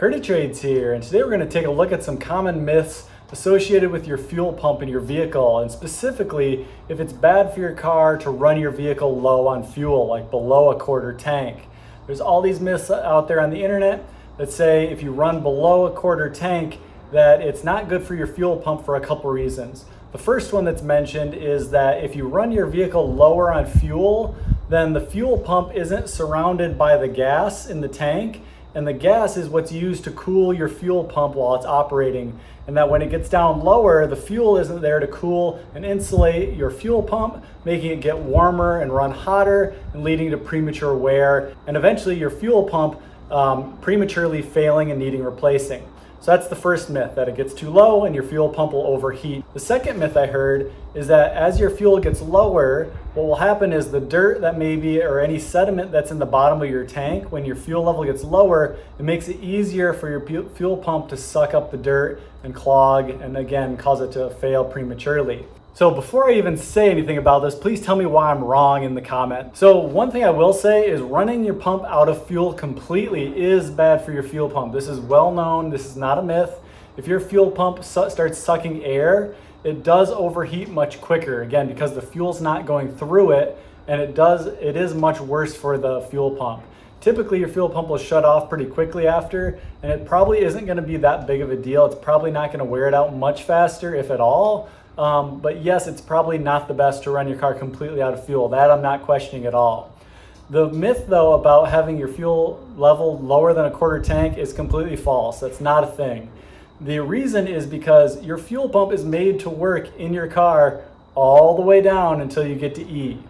Credit Trades here, and today we're going to take a look at some common myths associated with your fuel pump in your vehicle, and specifically if it's bad for your car to run your vehicle low on fuel, like below a quarter tank. There's all these myths out there on the internet that say if you run below a quarter tank that it's not good for your fuel pump for a couple reasons. The first one that's mentioned is that if you run your vehicle lower on fuel, then the fuel pump isn't surrounded by the gas in the tank, and the gas is what's used to cool your fuel pump while it's operating. And that when it gets down lower, the fuel isn't there to cool and insulate your fuel pump, making it get warmer and run hotter and leading to premature wear, and eventually your fuel pump prematurely failing and needing replacing. So that's the first myth, that it gets too low and your fuel pump will overheat. The second myth I heard is that as your fuel gets lower, what will happen is the dirt that maybe, or any sediment that's in the bottom of your tank, when your fuel level gets lower, it makes it easier for your fuel pump to suck up the dirt and clog, and again, cause it to fail prematurely. So before I even say anything about this, please tell me why I'm wrong in the comment. So one thing I will say is running your pump out of fuel completely is bad for your fuel pump. This is well known, this is not a myth. If your fuel pump starts sucking air, it does overheat much quicker, again, because the fuel's not going through it, and it is much worse for the fuel pump. Typically your fuel pump will shut off pretty quickly after, and it probably isn't gonna be that big of a deal. It's probably not gonna wear it out much faster, if at all. But yes, it's probably not the best to run your car completely out of fuel. That I'm not questioning at all. The myth though about having your fuel level lower than a quarter tank is completely false. That's not a thing. The reason is because your fuel pump is made to work in your car all the way down until you get to E.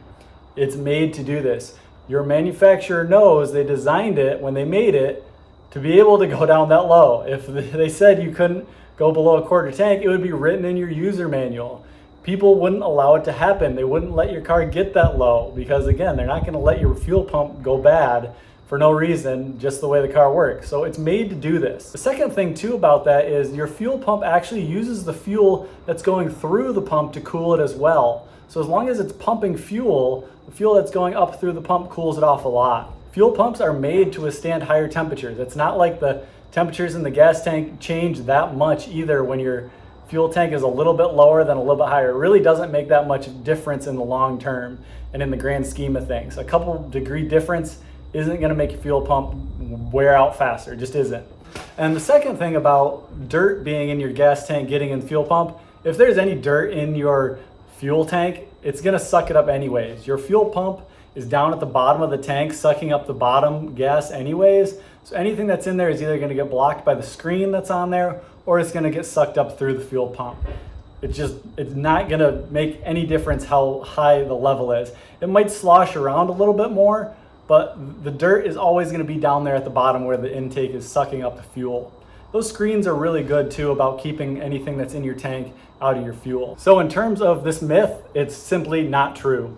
It's made to do this. Your manufacturer knows they designed it when they made it to be able to go down that low. If they said you couldn't go below a quarter tank, it would be written in your user manual. People wouldn't allow it to happen. They wouldn't let your car get that low because, again, they're not going to let your fuel pump go bad for no reason, just the way the car works. So it's made to do this. The second thing too about that is your fuel pump actually uses the fuel that's going through the pump to cool it as well. So as long as it's pumping fuel, the fuel that's going up through the pump cools it off a lot. Fuel pumps are made to withstand higher temperatures. It's not like the temperatures in the gas tank change that much either when your fuel tank is a little bit lower than a little bit higher. It really doesn't make that much difference in the long term and in the grand scheme of things. A couple degree difference isn't gonna make your fuel pump wear out faster, it just isn't. And the second thing about dirt being in your gas tank getting in the fuel pump, if there's any dirt in your fuel tank, it's gonna suck it up anyways. Your fuel pump is down at the bottom of the tank sucking up the bottom gas anyways. So anything that's in there is either gonna get blocked by the screen that's on there, or it's gonna get sucked up through the fuel pump. It's not gonna make any difference how high the level is. It might slosh around a little bit more, but the dirt is always gonna be down there at the bottom where the intake is sucking up the fuel. Those screens are really good too about keeping anything that's in your tank out of your fuel. So in terms of this myth, it's simply not true.